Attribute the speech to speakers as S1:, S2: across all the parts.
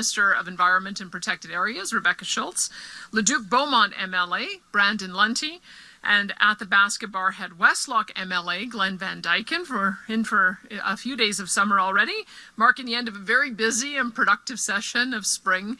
S1: Minister of Environment and Protected Areas, Rebecca Schultz, Leduc Beaumont MLA, Brandon Lunty, and Athabasca Barrhead Westlock MLA, Glenn Van Dyken, for a few days of summer already, marking the end of a very busy and productive session of spring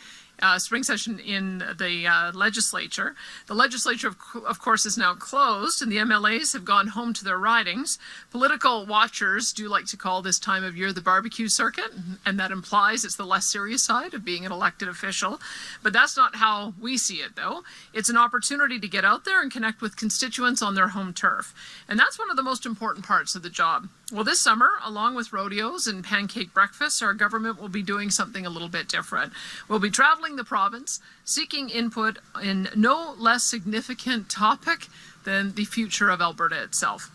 S1: session in the legislature. The legislature, of course, is now closed, and the MLAs have gone home to their ridings. Political watchers do like to call this time of year the barbecue circuit, and that implies it's the less serious side of being an elected official. But that's not how we see it, though. It's an opportunity to get out there and connect with constituents on their home turf. And that's one of the most important parts of the job. Well, this summer, along with rodeos and pancake breakfasts, our government will be doing something a little bit different. We'll be traveling the province, seeking input in no less significant topic than the future of Alberta itself.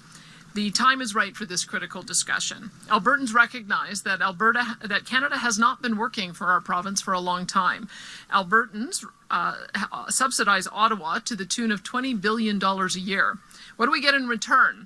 S1: The time is right for this critical discussion. Albertans recognize that Canada has not been working for our province for a long time. Albertans subsidize Ottawa to the tune of $20 billion a year. What do we get in return?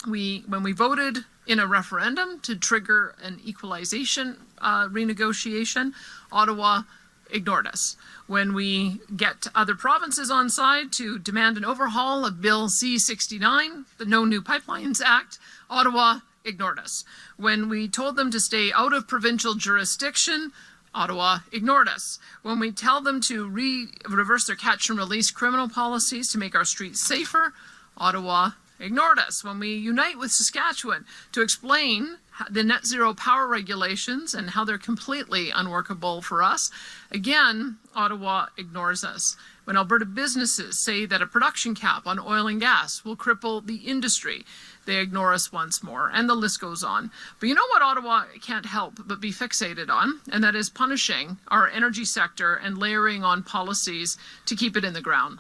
S1: When we voted in a referendum to trigger an equalization renegotiation, Ottawa ignored us. When we get other provinces on side to demand an overhaul of Bill C-69, the No New Pipelines Act, Ottawa ignored us. When we told them to stay out of provincial jurisdiction, Ottawa ignored us. When we tell them to reverse their catch and release criminal policies to make our streets safer, Ottawa ignored us. When we unite with Saskatchewan to explain the net zero power regulations and how they're completely unworkable for us, again, Ottawa ignores us. When Alberta businesses say that a production cap on oil and gas will cripple the industry, they ignore us once more, and the list goes on. But you know what Ottawa can't help but be fixated on, and that is punishing our energy sector and layering on policies to keep it in the ground.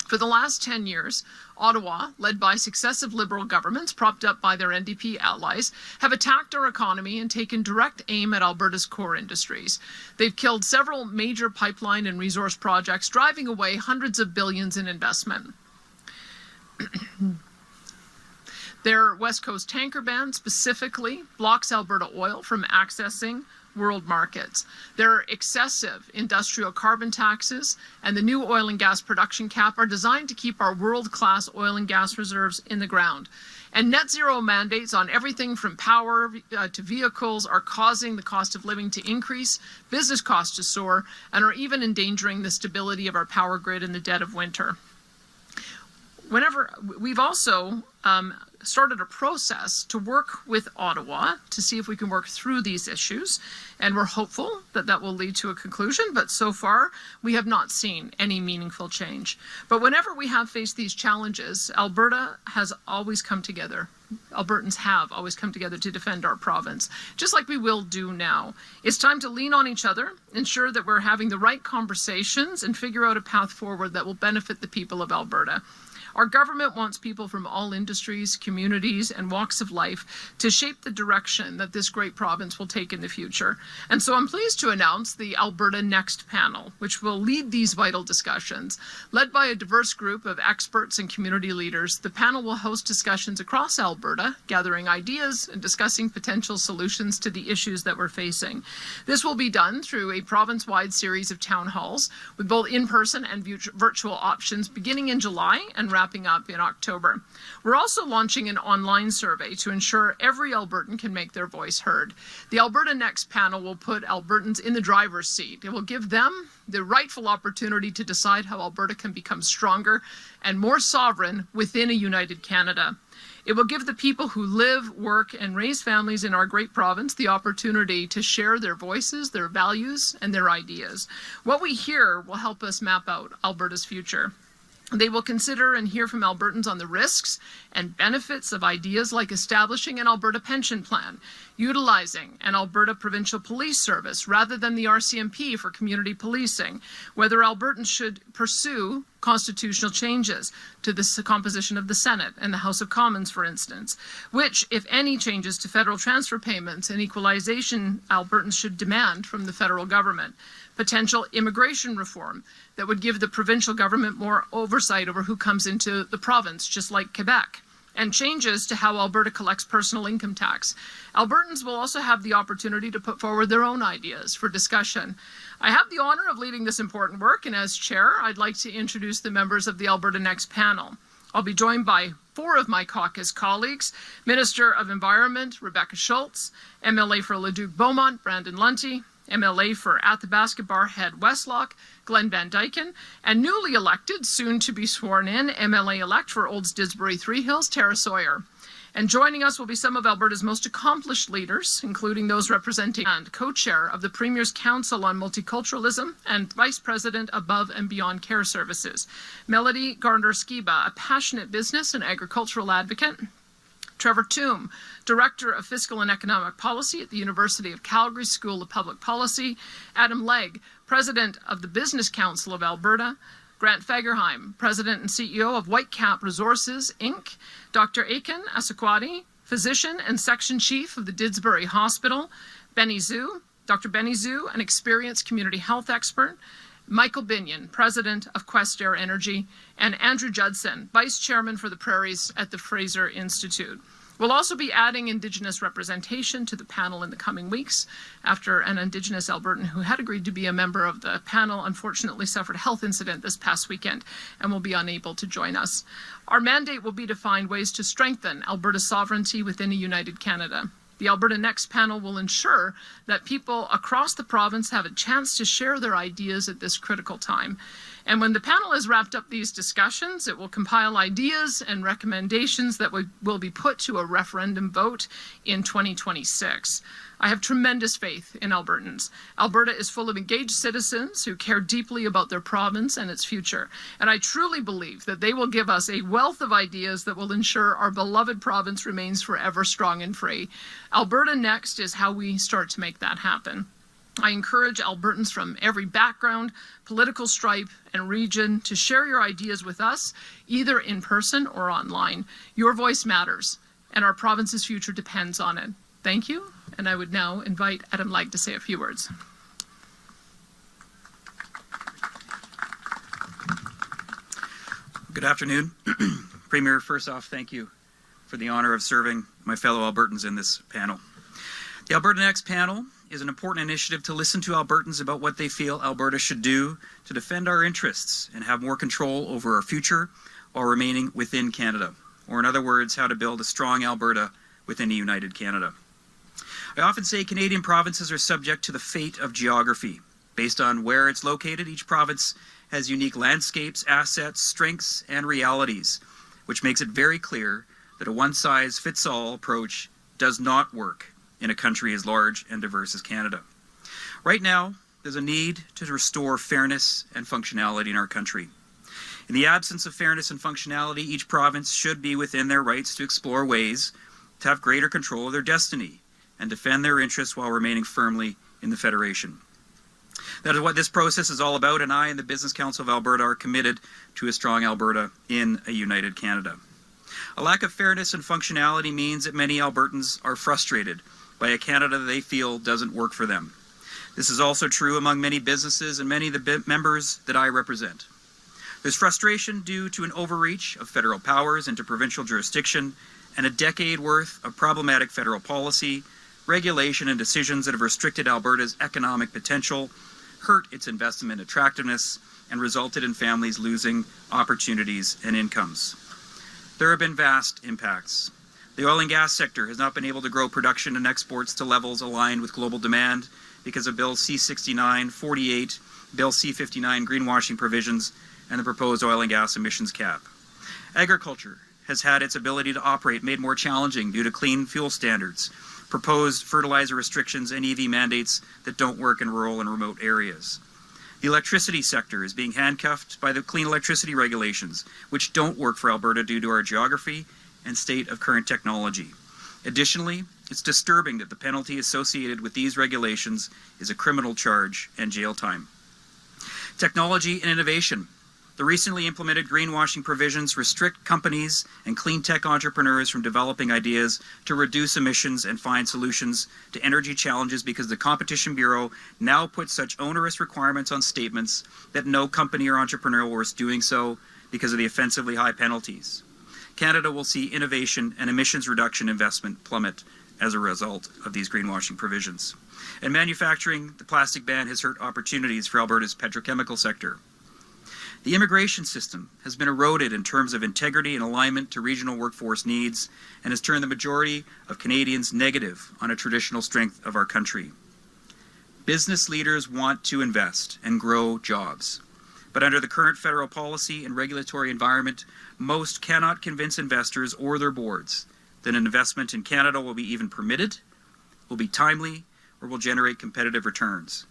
S1: For the last 10 years, Ottawa, led by successive Liberal governments propped up by their NDP allies, have attacked our economy and taken direct aim at Alberta's core industries. They've killed several major pipeline and resource projects, driving away hundreds of billions in investment. Their West Coast tanker ban specifically blocks Alberta oil from accessing world markets. Their excessive industrial carbon taxes and the new oil and gas production cap are designed to keep our world-class oil and gas reserves in the ground. And net zero mandates on everything from power to vehicles are causing the cost of living to increase, business costs to soar, and are even endangering the stability of our power grid in the dead of winter. We've also started a process to work with Ottawa to see if we can work through these issues, and we're hopeful that that will lead to a conclusion, but so far we have not seen any meaningful change. But whenever we have faced these challenges, Alberta has always come together. Albertans have always come together to defend our province, just like we will do now. It's time to lean on each other, ensure that we're having the right conversations, and figure out a path forward that will benefit the people of Alberta. Our government wants people from all industries, communities, and walks of life to shape the direction that this great province will take in the future. And so I'm pleased to announce the Alberta Next panel, which will lead these vital discussions. Led by a diverse group of experts and community leaders, the panel will host discussions across Alberta, gathering ideas and discussing potential solutions to the issues that we're facing. This will be done through a province-wide series of town halls with both in-person and virtual options beginning in July and wrapping up in October. We're also launching an online survey to ensure every Albertan can make their voice heard. The Alberta Next panel will put Albertans in the driver's seat. It will give them the rightful opportunity to decide how Alberta can become stronger and more sovereign within a united Canada. It will give the people who live, work, and raise families in our great province the opportunity to share their voices, their values, and their ideas. What we hear will help us map out Alberta's future. They will consider and hear from Albertans on the risks and benefits of ideas like establishing an Alberta pension plan, utilizing an Alberta Provincial Police Service rather than the RCMP for community policing, whether Albertans should pursue constitutional changes to the composition of the Senate and the House of Commons, for instance, which, if any, changes to federal transfer payments and equalization Albertans should demand from the federal government, potential immigration reform that would give the provincial government more oversight over who comes into the province, just like Quebec, and changes to how Alberta collects personal income tax. Albertans will also have the opportunity to put forward their own ideas for discussion. I have the honour of leading this important work, and as chair, I'd like to introduce the members of the Alberta Next panel. I'll be joined by 4 of my caucus colleagues: Minister of Environment, Rebecca Schultz; MLA for Leduc Beaumont, Brandon Lunty; MLA for Athabasca Barrhead Westlock, Glenn Van Dyken; and newly elected, soon to be sworn in, MLA-elect for Olds Didsbury Three Hills, Tara Sawyer. And joining us will be some of Alberta's most accomplished leaders, including those representing and co-chair of the Premier's Council on Multiculturalism and Vice President Above and Beyond Care Services, Melody Gardner-Skiba, a passionate business and agricultural advocate; Trevor Toome, Director of Fiscal and Economic Policy at the University of Calgary School of Public Policy; Adam Legg, President of the Business Council of Alberta; Grant Fagerheim, President and CEO of Whitecap Resources, Inc.; Dr. Aiken Asakwadi, Physician and Section Chief of the Didsbury Hospital; Dr. Benny Zhu, an experienced community health expert; Michael Binion, President of Quest Air Energy; and Andrew Judson, Vice Chairman for the Prairies at the Fraser Institute. We'll also be adding Indigenous representation to the panel in the coming weeks, after an Indigenous Albertan who had agreed to be a member of the panel unfortunately suffered a health incident this past weekend and will be unable to join us. Our mandate will be to find ways to strengthen Alberta's sovereignty within a united Canada. The Alberta Next panel will ensure that people across the province have a chance to share their ideas at this critical time. And when the panel has wrapped up these discussions, it will compile ideas and recommendations that will be put to a referendum vote in 2026. I have tremendous faith in Albertans. Alberta is full of engaged citizens who care deeply about their province and its future. And I truly believe that they will give us a wealth of ideas that will ensure our beloved province remains forever strong and free. Alberta Next is how we start to make that happen. I encourage Albertans from every background, political stripe, and region to share your ideas with us, either in person or online. Your voice matters, and our province's future depends on it. Thank you, and I would now invite Adam Legg to say a few words.
S2: Good afternoon. Premier, first off, thank you for the honour of serving my fellow Albertans in this panel. The Alberta Next panel is an important initiative to listen to Albertans about what they feel Alberta should do to defend our interests and have more control over our future while remaining within Canada. Or in other words, how to build a strong Alberta within a united Canada. I often say Canadian provinces are subject to the fate of geography. Based on where it's located, each province has unique landscapes, assets, strengths, and realities, which makes it very clear that a one-size-fits-all approach does not work in a country as large and diverse as Canada. Right now, there's a need to restore fairness and functionality in our country. In the absence of fairness and functionality, each province should be within their rights to explore ways to have greater control of their destiny and defend their interests while remaining firmly in the Federation. That is what this process is all about, and I and the Business Council of Alberta are committed to a strong Alberta in a united Canada. A lack of fairness and functionality means that many Albertans are frustrated by a Canada they feel doesn't work for them. This is also true among many businesses and many of the members that I represent. There's frustration due to an overreach of federal powers into provincial jurisdiction and a decade worth of problematic federal policy, regulation, and decisions that have restricted Alberta's economic potential, hurt its investment attractiveness, and resulted in families losing opportunities and incomes. There have been vast impacts. The oil and gas sector has not been able to grow production and exports to levels aligned with global demand because of Bill C-69, 48, Bill C-59 greenwashing provisions, and the proposed oil and gas emissions cap. Agriculture has had its ability to operate made more challenging due to clean fuel standards, proposed fertilizer restrictions, and EV mandates that don't work in rural and remote areas. The electricity sector is being handcuffed by the clean electricity regulations, which don't work for Alberta due to our geography and state of current technology. Additionally, it's disturbing that the penalty associated with these regulations is a criminal charge and jail time. Technology and innovation. The recently implemented greenwashing provisions restrict companies and clean tech entrepreneurs from developing ideas to reduce emissions and find solutions to energy challenges because the Competition Bureau now puts such onerous requirements on statements that no company or entrepreneur will risk doing so because of the offensively high penalties. Canada will see innovation and emissions reduction investment plummet as a result of these greenwashing provisions. In manufacturing, the plastic ban has hurt opportunities for Alberta's petrochemical sector. The immigration system has been eroded in terms of integrity and alignment to regional workforce needs and has turned the majority of Canadians negative on a traditional strength of our country. Business leaders want to invest and grow jobs, but under the current federal policy and regulatory environment, most cannot convince investors or their boards that an investment in Canada will be even permitted, will be timely, or will generate competitive returns.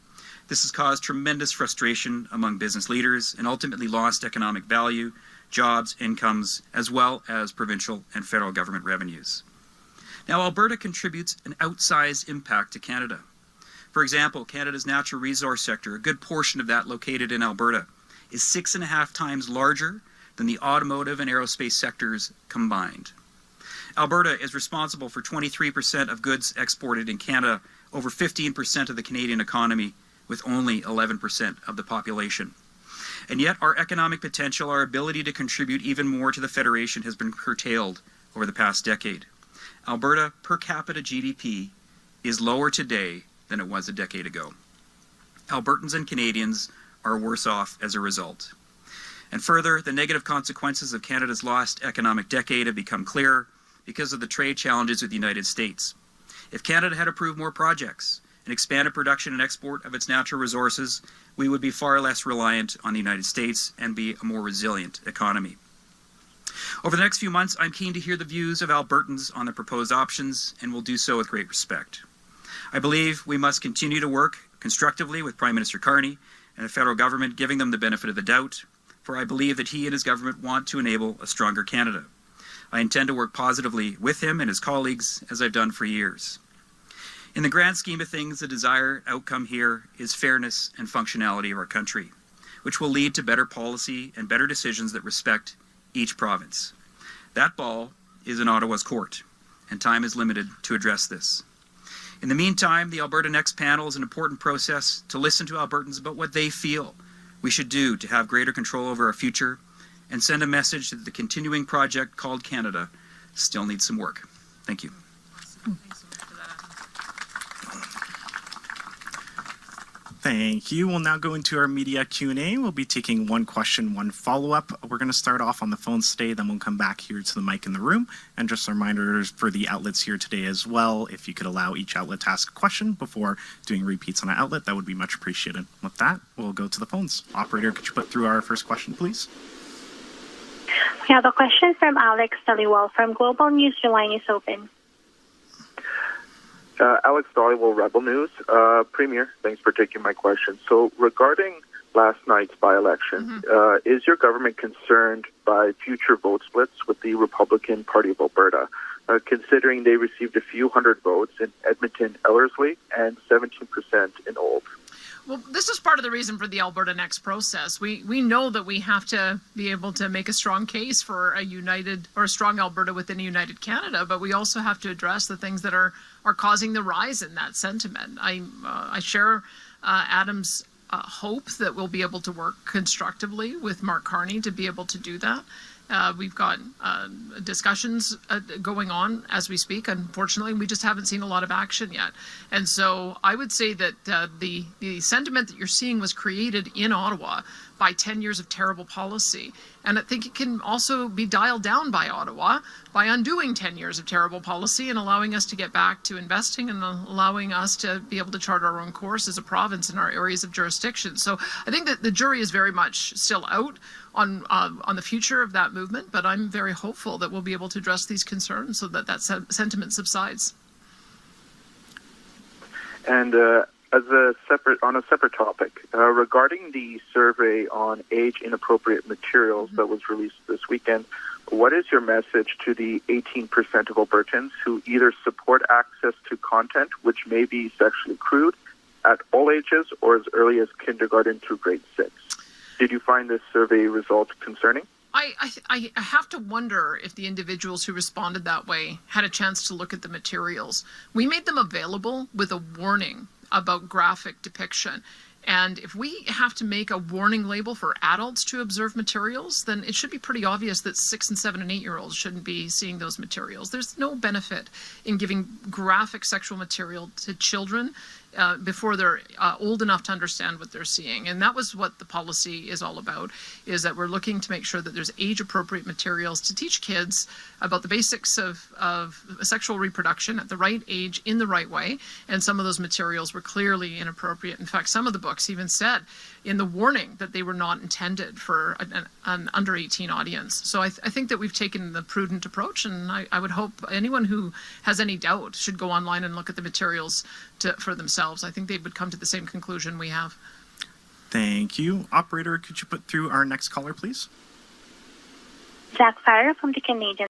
S2: This has caused tremendous frustration among business leaders and ultimately lost economic value, jobs, incomes, as well as provincial and federal government revenues. Now, Alberta contributes an outsized impact to Canada. For example, Canada's natural resource sector, a good portion of that located in Alberta, is 6.5 times larger than the automotive and aerospace sectors combined. Alberta is responsible for 23% of goods exported in Canada, over 15% of the Canadian economy, with only 11% of the population. And yet our economic potential, our ability to contribute even more to the Federation has been curtailed over the past decade. Alberta per capita GDP is lower today than it was a decade ago. Albertans and Canadians are worse off as a result. And further, the negative consequences of Canada's lost economic decade have become clear because of the trade challenges with the United States. If Canada had approved more projects and expanded production and export of its natural resources, we would be far less reliant on the United States and be a more resilient economy. Over the next few months, I'm keen to hear the views of Albertans on the proposed options and will do so with great respect. I believe we must continue to work constructively with Prime Minister Carney and the federal government, giving them the benefit of the doubt, for I believe that he and his government want to enable a stronger Canada. I intend to work positively with him and his colleagues, as I've done for years. In the grand scheme of things, the desired outcome here is fairness and functionality of our country, which will lead to better policy and better decisions that respect each province. That ball is in Ottawa's court, and time is limited to address this. In the meantime, the Alberta Next panel is an important process to listen to Albertans about what they feel we should do to have greater control over our future and send a message that the continuing project called Canada still needs some work. Thank you.
S3: Thank you. We'll now go into our media Q&A. We'll be taking one question, one follow-up. We're going to start off on the phones today, then we'll come back here to the mic in the room. And just a reminder for the outlets here today as well, if you could allow each outlet to ask a question before doing repeats on an outlet, that would be much appreciated. With that, we'll go to the phones. Operator, could you put through our first question, please?
S4: We have a question from Alex Dhaliwal from Global News. Your line is open.
S5: Alex Dhaliwal, Rebel News. Premier, thanks for taking my question. So regarding last night's by-election, is your government concerned by future vote splits with the Republican Party of Alberta, considering they received a few hundred votes in Edmonton, Ellerslie, and 17% in Old?
S1: Well, this is part of the reason for the Alberta Next process. We know that we have to be able to make a strong case for a united or a strong Alberta within a united Canada, but we also have to address the things that are causing the rise in that sentiment. I share Adam's hope that we'll be able to work constructively with Mark Carney to be able to do that. We've got discussions going on as we speak. Unfortunately, we just haven't seen a lot of action yet. And so I would say that the sentiment that you're seeing was created in Ottawa by 10 years of terrible policy. And I think it can also be dialed down by Ottawa by undoing 10 years of terrible policy and allowing us to get back to investing and allowing us to be able to chart our own course as a province in our areas of jurisdiction. So I think that the jury is very much still out on the future of that movement, but I'm very hopeful that we'll be able to address these concerns so that that sentiment subsides.
S5: And on a separate topic, regarding the survey on age-inappropriate materials that was released this weekend, what is your message to the 18% of Albertans who either support access to content which may be sexually crude at all ages or as early as kindergarten through grade 6? Did you find this survey result concerning?
S1: I have to wonder if the individuals who responded that way had a chance to look at the materials. We made them available with a warning about graphic depiction. And if we have to make a warning label for adults to observe materials, then it should be pretty obvious that 6 and 7 and 8-year-olds shouldn't be seeing those materials. There's no benefit in giving graphic sexual material to children before they're old enough to understand what they're seeing. And that was what the policy is all about, is that we're looking to make sure that there's age-appropriate materials to teach kids about the basics of sexual reproduction at the right age in the right way. And some of those materials were clearly inappropriate. In fact, some of the books even said in the warning that they were not intended for an under 18 audience. So I think that we've taken the prudent approach, and I would hope anyone who has any doubt should go online and look at the materials for themselves. I think they would come to the same conclusion we have.
S3: Thank you. Operator, could you put through our next caller, please?
S4: Zach Farrer from the Canadian